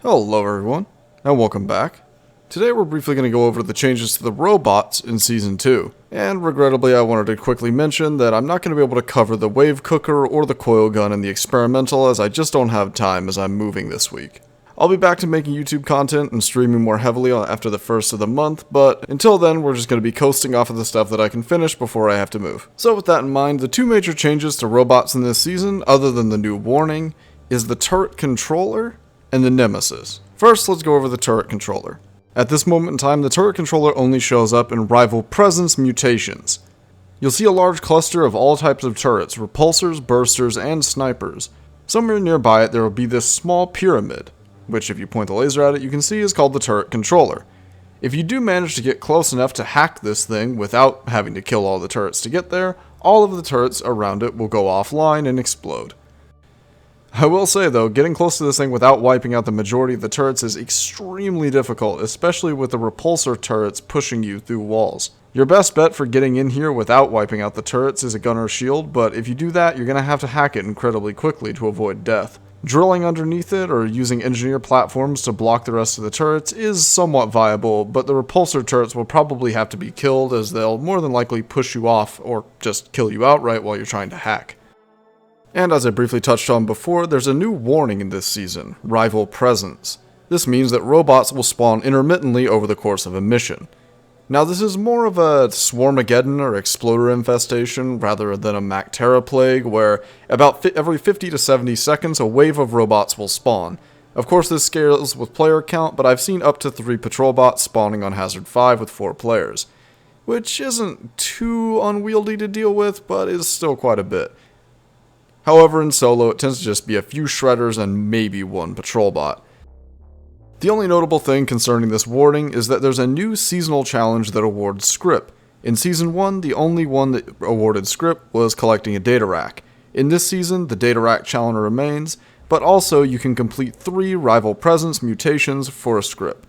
Hello everyone, and welcome back. Today we're briefly going to go over the changes to the robots in Season 2, and regrettably I wanted to quickly mention that I'm not going to be able to cover the wave cooker or the coil gun in the experimental as I just don't have time as I'm moving this week. I'll be back to making YouTube content and streaming more heavily after the first of the month, but until then we're just going to be coasting off of the stuff that I can finish before I have to move. So with that in mind, the two major changes to robots in this season, other than the new warning, is the turret controller and the Nemesis. First, let's go over the turret controller. At this moment in time, the turret controller only shows up in rival presence mutations. You'll see a large cluster of all types of turrets, repulsors, bursters, and snipers. Somewhere nearby it, there will be this small pyramid, which if you point the laser at it, you can see is called the turret controller. If you do manage to get close enough to hack this thing without having to kill all the turrets to get there, all of the turrets around it will go offline and explode. I will say though, getting close to this thing without wiping out the majority of the turrets is extremely difficult, especially with the repulsor turrets pushing you through walls. Your best bet for getting in here without wiping out the turrets is a gunner shield, but if you do that, you're going to have to hack it incredibly quickly to avoid death. Drilling underneath it or using engineer platforms to block the rest of the turrets is somewhat viable, but the repulsor turrets will probably have to be killed as they'll more than likely push you off or just kill you outright while you're trying to hack. And as I briefly touched on before, there's a new warning in this season, rival presence. This means that robots will spawn intermittently over the course of a mission. Now this is more of a Swarmageddon or Exploder infestation rather than a Mactera plague where about every 50 to 70 seconds a wave of robots will spawn. Of course this scales with player count, but I've seen up to 3 patrol bots spawning on Hazard 5 with 4 players. Which isn't too unwieldy to deal with, but is still quite a bit. However, in solo, it tends to just be a few shredders and maybe 1 patrol bot. The only notable thing concerning this warning is that there's a new seasonal challenge that awards script. In Season 1, the only one that awarded script was collecting a data rack. In this season, the data rack challenge remains, but also you can complete 3 rival presence mutations for a script.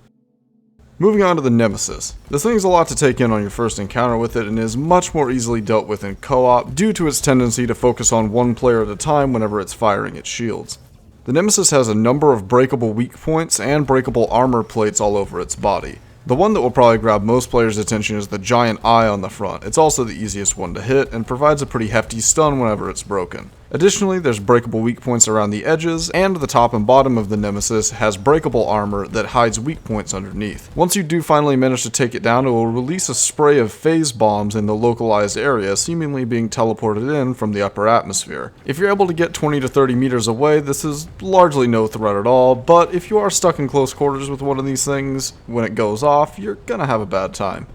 Moving on to the Nemesis. This thing's a lot to take in on your first encounter with it and is much more easily dealt with in co-op due to its tendency to focus on one player at a time whenever it's firing its shields. The Nemesis has a number of breakable weak points and breakable armor plates all over its body. The one that will probably grab most players' attention is the giant eye on the front. It's also the easiest one to hit and provides a pretty hefty stun whenever it's broken. Additionally, there's breakable weak points around the edges, and the top and bottom of the Nemesis has breakable armor that hides weak points underneath. Once you do finally manage to take it down, it will release a spray of phase bombs in the localized area, seemingly being teleported in from the upper atmosphere. If you're able to get 20 to 30 meters away, this is largely no threat at all, but if you are stuck in close quarters with one of these things, when it goes off, you're gonna have a bad time.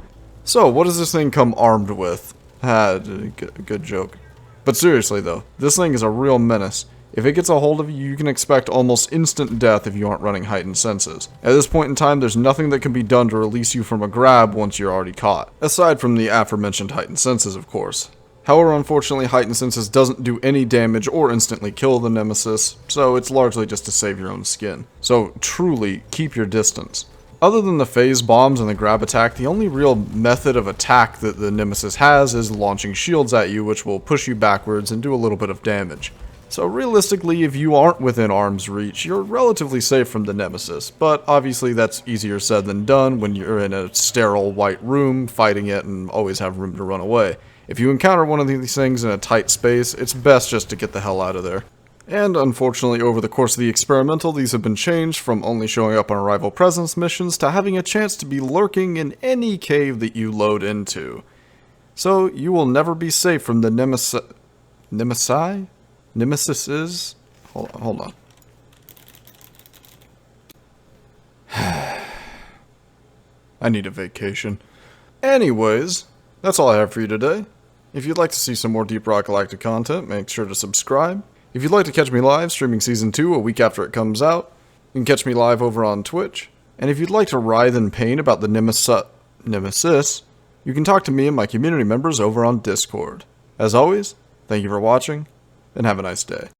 So, what does this thing come armed with? Good joke. But seriously though, this thing is a real menace. If it gets a hold of you, you can expect almost instant death if you aren't running heightened senses. At this point in time, there's nothing that can be done to release you from a grab once you're already caught. Aside from the aforementioned heightened senses, of course. However, unfortunately, heightened senses doesn't do any damage or instantly kill the Nemesis, so it's largely just to save your own skin. So truly, keep your distance. Other than the phase bombs and the grab attack, the only real method of attack that the Nemesis has is launching shields at you, which will push you backwards and do a little bit of damage. So realistically, if you aren't within arm's reach, you're relatively safe from the Nemesis, but obviously that's easier said than done when you're in a sterile white room fighting it and always have room to run away. If you encounter one of these things in a tight space, it's best just to get the hell out of there. And unfortunately, over the course of the experimental, these have been changed from only showing up on rival presence missions to having a chance to be lurking in any cave that you load into. So you will never be safe from the Nemesis. Hold on. I need a vacation. Anyways, that's all I have for you today. If you'd like to see some more Deep Rock Galactic content, make sure to subscribe. If you'd like to catch me live streaming Season 2 a week after it comes out, you can catch me live over on Twitch. And if you'd like to writhe in pain about the Nemesis, you can talk to me and my community members over on Discord. As always, thank you for watching, and have a nice day.